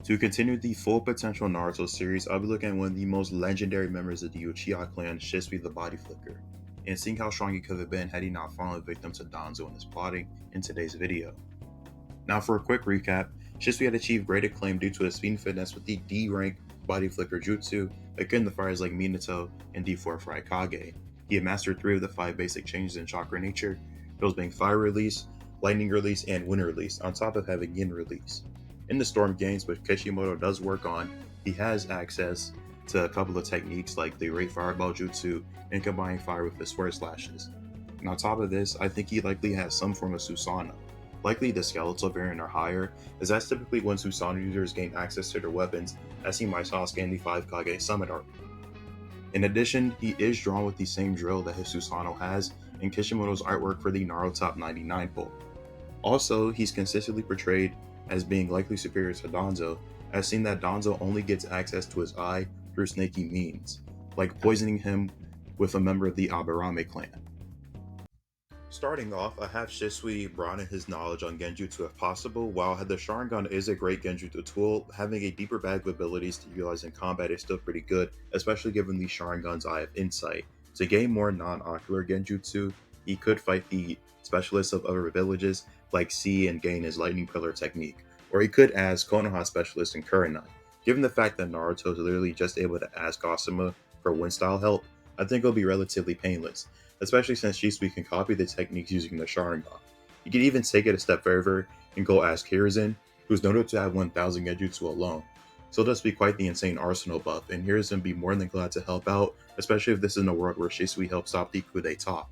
To continue the full potential Naruto series, I'll be looking at one of the most legendary members of the Uchiha clan, Shisui the Body Flicker, and seeing how strong he could have been had he not fallen victim to Danzo and his plotting in today's video. Now for a quick recap, Shisui had achieved great acclaim due to his speed and fitness with the D rank Body Flicker Jutsu, again the fires like Minato and D4 Kage. He had mastered 3 of the 5 basic changes in chakra nature, those being Fire Release, Lightning Release, and Wind Release, on top of having Yin Release. In the Storm games, which Kishimoto does work on, he has access to a couple of techniques like the Great Fireball Jutsu and combining fire with his sword slashes. And on top of this, I think he likely has some form of Susanoo. Likely the skeletal variant or higher, as that's typically when Susanoo users gain access to their weapons, as he might saw in the 5 Kage Summit arc. In addition, he is drawn with the same drill that his Susanoo has in Kishimoto's artwork for the Naruto Top 99 poll. Also, he's consistently portrayed as being likely superior to Danzo, as seen that Danzo only gets access to his eye through snaky means, like poisoning him with a member of the Aburame clan. Starting off, I have Shisui broaden his knowledge on Genjutsu if possible. While the Sharingan is a great Genjutsu tool, having a deeper bag of abilities to utilize in combat is still pretty good, especially given the Sharingan's Eye of Insight. To gain more non-ocular Genjutsu, he could fight the specialists of other villages like C and gain his Lightning Pillar technique, or he could ask Konoha specialist in Kurenai. Given the fact that Naruto is literally just able to ask Asuma for wind style help, I think it'll be relatively painless, especially since Shisui can copy the techniques using the Sharingan. You can even take it a step further and go ask Hiruzen, who's noted to have 1000 Genjutsu alone. So it'll just be quite the insane arsenal buff, and Hiruzen be more than glad to help out, especially if this is in a world where Shisui helps stop the coup d'etat.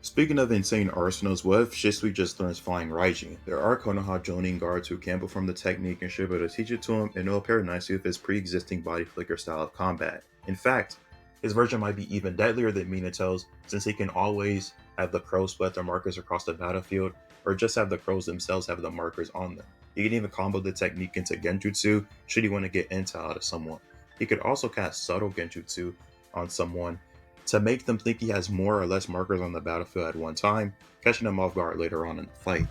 Speaking of insane arsenals, what if Shisui just learns Flying Raijin? There are Konoha Jonin guards who can perform the technique and should be able to teach it to him, and it'll pair nicely with his pre-existing body flicker style of combat. In fact, his version might be even deadlier than Minato's, since he can always have the crows split their markers across the battlefield, or just have the crows themselves have the markers on them. He can even combo the technique into Genjutsu should he want to get intel out of someone. He could also cast subtle Genjutsu on someone to make them think he has more or less markers on the battlefield at one time, catching them off guard later on in the fight.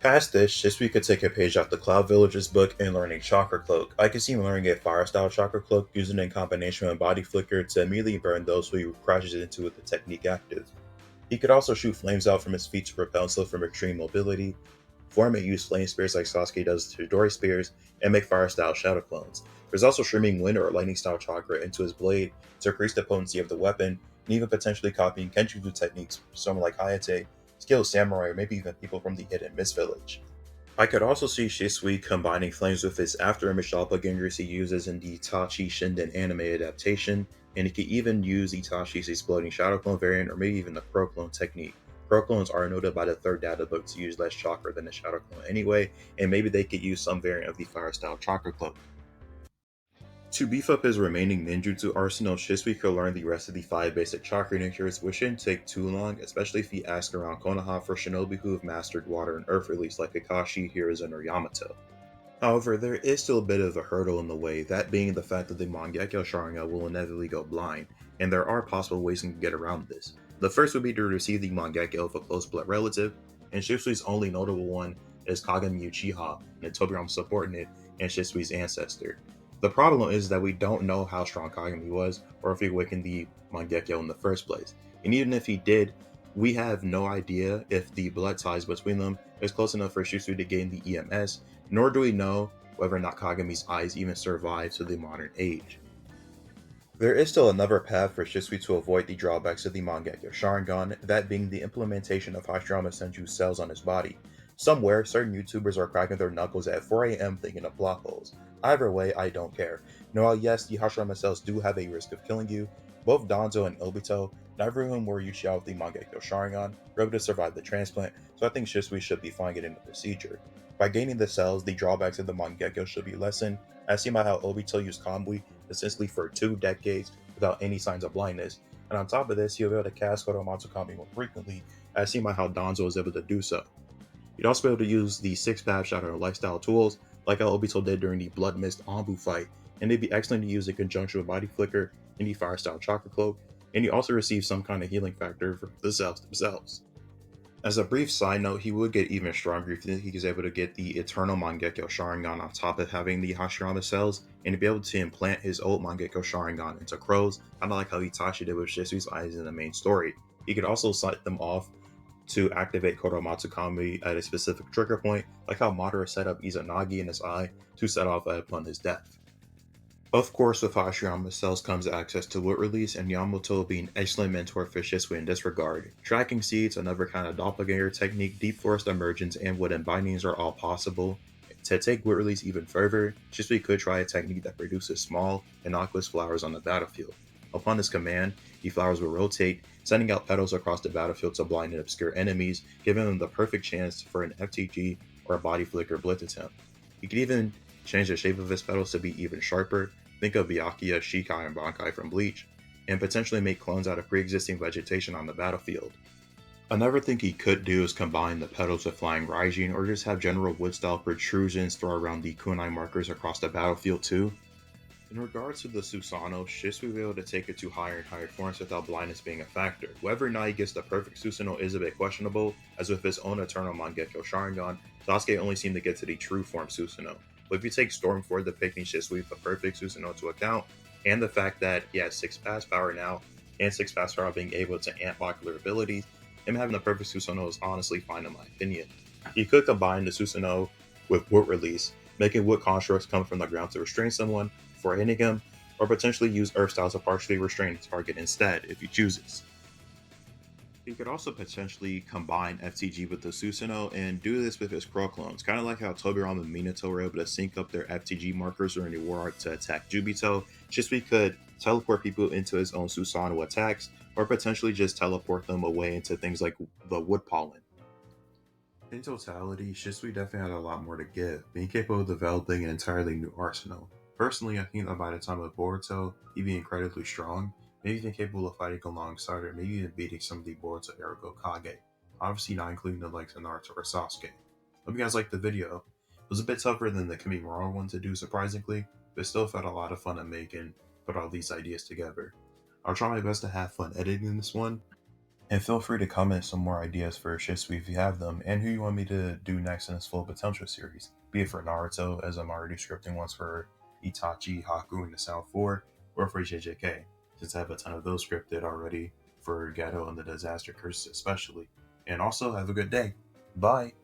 Past this, Shisui could take a page out the Cloud Village's book and learn a Chakra Cloak. I could see him learning a Fire Style Chakra Cloak, using it in combination with Body Flicker to immediately burn those who he crashes into with the technique active. He could also shoot flames out from his feet to propel himself from extreme mobility, form and use flame spears like Sasuke does to Chidori spears, and make Fire Style Shadow Clones. There's also streaming Wind or Lightning Style Chakra into his blade to increase the potency of the weapon, and even potentially copying Kenjutsu techniques from someone like Hayate, skilled samurai, or maybe even people from the Hidden Mist Village. I could also see Shisui combining flames with his after-image doppelgangers he uses in the Itachi Shinden anime adaptation, and he could even use Itachi's exploding Shadow Clone variant or maybe even the Pro Clone technique. Pro Clones are noted by the third data book to use less chakra than the Shadow Clone anyway, and maybe they could use some variant of the Fire Style Chakra Cloak. To beef up his remaining ninjutsu arsenal, Shisui could learn the rest of the 5 basic chakra natures, which shouldn't take too long, especially if he asks around Konoha for shinobi who have mastered water and earth release like Kakashi, Hiruzen, or Yamato. However, there is still a bit of a hurdle in the way, that being the fact that the Mangekyo Sharingan will inevitably go blind, and there are possible ways to get around this. The first would be to receive the Mangekyo of a close blood relative, and Shisui's only notable one is Kagami Uchiha, an Tobirama subordinate and Shisui's ancestor. The problem is that we don't know how strong Kagami was, or if he awakened the Mangekyo in the first place. And even if he did, we have no idea if the blood ties between them is close enough for Shisui to gain the EMS, nor do we know whether or not Kagami's eyes even survive to the modern age. There is still another path for Shisui to avoid the drawbacks of the Mangekyo Sharingan, that being the implementation of Hashirama Senju's cells on his body. Somewhere, certain YouTubers are cracking their knuckles at 4 a.m. thinking of plot holes. Either way, I don't care. Now, while yes, the Hashirama cells do have a risk of killing you, both Danzo and Obito, neither of whom were Uchiha with the Mangekyo Sharingan, were able to survive the transplant, so I think Shisui should be fine getting the procedure. By gaining the cells, the drawbacks of the Mangekyo should be lessened, as seen by how Obito used Kombui essentially for 2 decades without any signs of blindness, and on top of this, he'll be able to cast Koromatsu Kami more frequently, as seen by how Danzo was able to do so. You'd also be able to use the 6-path shadow lifestyle tools, like how Obito did during the Blood Mist Anbu fight, and they'd be excellent to use in conjunction with Body Flicker and the Fire Style Chakra Cloak, and you also receive some kind of healing factor for the cells themselves. As a brief side note, he would get even stronger if he was able to get the Eternal Mangekyo Sharingan on top of having the Hashirama cells, and to be able to implant his old Mangekyo Sharingan into crows, kind of like how Itachi did with Shisui's eyes in the main story. He could also set them off to activate Koromatsu Kami at a specific trigger point, like how Madara set up Izanagi in his eye to set off upon his death. Of course, with Hashirama cells comes access to wood release, and Yamamoto being an excellent mentor for Shisui in this regard. Tracking seeds, another kind of doppelganger technique, deep forest emergence, and wooden bindings are all possible. To take wood release even further, Shisui could try a technique that produces small, innocuous flowers on the battlefield. Upon his command, the flowers will rotate, sending out petals across the battlefield to blind and obscure enemies, giving them the perfect chance for an FTG or a body flicker blitz attempt. He could even change the shape of his petals to be even sharper. Think of Byakuya, Shikai, and Bankai from Bleach, and potentially make clones out of pre-existing vegetation on the battlefield. Another thing he could do is combine the petals with flying Raijin, or just have general wood-style protrusions throw around the kunai markers across the battlefield too. In regards to the Susanoo, Shisui will be able to take it to higher and higher forms without blindness being a factor. Whether or not he gets the perfect Susanoo is a bit questionable, as with his own Eternal Mangekyo Sharingan, Sasuke only seemed to get to the true form Susanoo. But if you take Stormford depicting Shisui the perfect Susanoo into account, and the fact that he has 6 pass power now, and 6 pass power being able to amp ocular abilities, him having the perfect Susanoo is honestly fine in my opinion. He could combine the Susanoo with wood release, making wood constructs come from the ground to restrain someone before hitting him, or potentially use earth styles to partially restrain a target instead if he chooses. He could also potentially combine FTG with the Susanoo and do this with his Crow clones, kind of like how Tobirama and Minato were able to sync up their FTG markers during the war arc to attack Jubito. Shisui could teleport people into his own Susanoo attacks, or potentially just teleport them away into things like the Wood Pollen. In totality, Shisui definitely had a lot more to give, being capable of developing an entirely new arsenal. Personally, I think that by the time of Boruto, he'd be incredibly strong, maybe even capable of fighting alongside or maybe even beating some of the Boruto era Kage. Obviously not including the likes of Naruto or Sasuke. Hope you guys liked the video. It was a bit tougher than the Kimimura one to do surprisingly, but still felt a lot of fun to make and put all these ideas together. I'll try my best to have fun editing this one, and feel free to comment some more ideas for Shisui if you have them, and who you want me to do next in this Full Potential series. Be it for Naruto, as I'm already scripting ones for Itachi, Haku, and the Sound 4, or for JJK, since I have a ton of those scripted already for Gato and the Disaster Curses especially. And also, have a good day. Bye!